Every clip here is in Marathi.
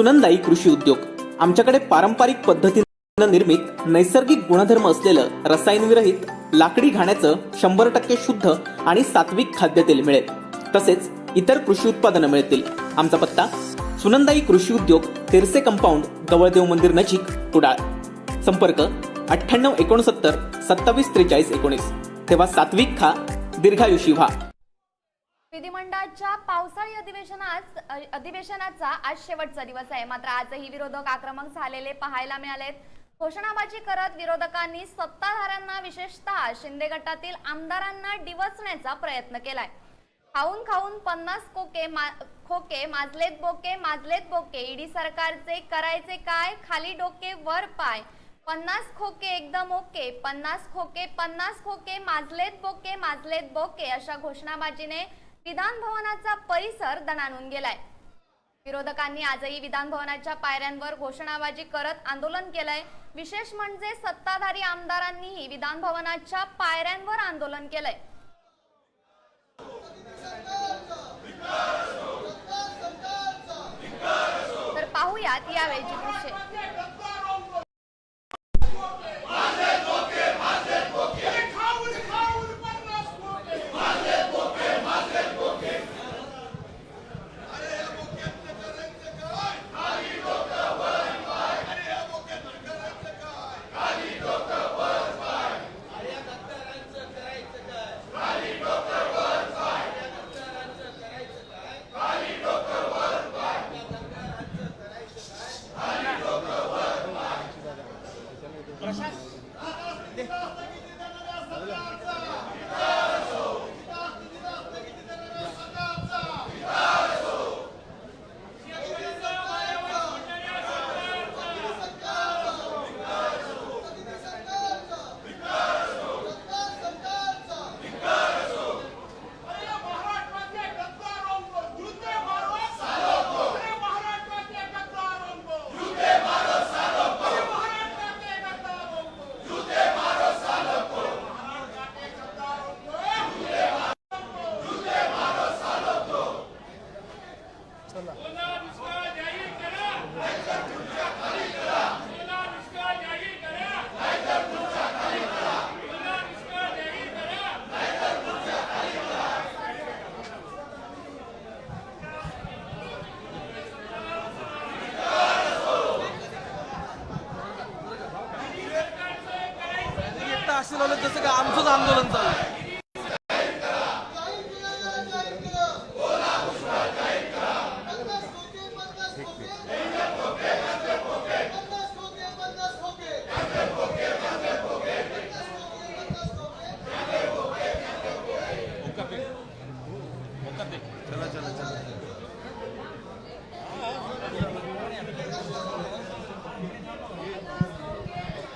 सुनंदाई कृषी उद्योग. आमच्याकडे पारंपरिक पद्धतीने निर्मित नैसर्गिक गुणधर्म असलेलं रसायनविरहित लाकडी घाण्याचं 100% शुद्ध आणि सात्विक खाद्यतेल मिळेल. तसेच इतर कृषी उत्पादनं मिळतील. आमचा पत्ता सुनंदाई कृषी उद्योग, तेरसे कंपाऊंड, गवळदेव मंदिर नजीक, कुडाळ. संपर्क 9869 27 43 19. तेव्हा सात्विक खा, दीर्घायुषी व्हा. विधिमंडळाच्या पावसाळी अधिवेशनाचा आज शेवटचा दिवस आहे. मात्र आजही विरोधक आक्रमक झालेले पाहायला मिळालेत. घोषणाबाजी करत विरोधकांनी सत्ताधाऱ्यांना, विशेषतः शिंदे गटातील आमदारांना डिवचण्याचा प्रयत्न केलाय. खाऊन खाऊन 50 खोके माजलेत बोके, ईडी सरकारचे करायचे काय, खाली डोके वर पाय, 50 खोके एकदम ओके, 50 खोके माजलेत बोके अशा घोषणाबाजीने विधान भवनाचा परिसर दणाणून गेलाय. विरोधकांनी आजही विधान भवनाच्या पायऱ्यांवर घोषणाबाजी करत आंदोलन केलंय. विशेष म्हणजे सत्ताधारी आमदारांनीही विधान भवनाच्या पायऱ्यांवर आंदोलन केलंय. तर पाहूयात यावेळीची दृश्ये. जसं का आमचंच आंदोलन चालू आहे.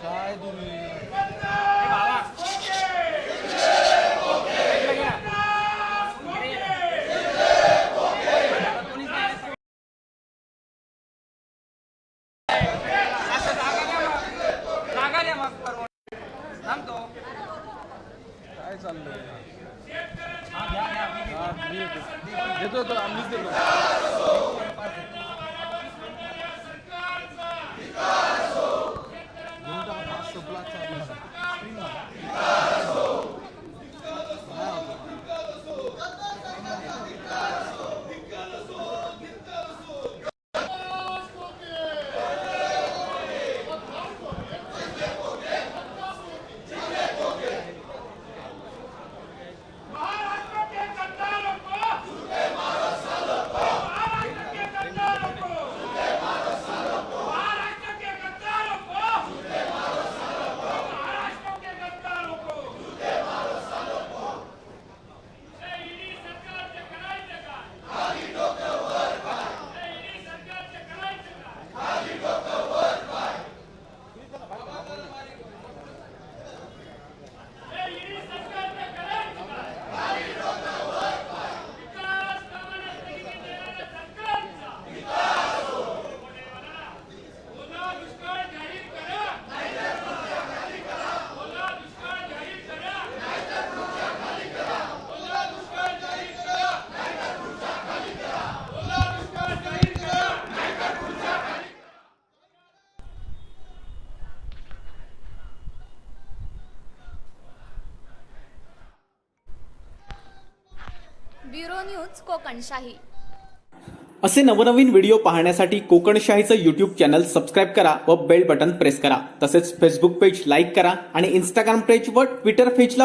काय तुम्ही काय चाललंय? देतो आम्हीच देतो. Bureau news Kokanshahi. असे नवनवीन व्हिडिओ पाहण्यासाठी कोकणशाहीचं यूट्यूब चॅनल सबस्क्राईब करा व बेल बटन प्रेस करा. तसेच फेसबुक पेज लाईक करा आणि इंस्टाग्राम पेज व ट्विटर पेजला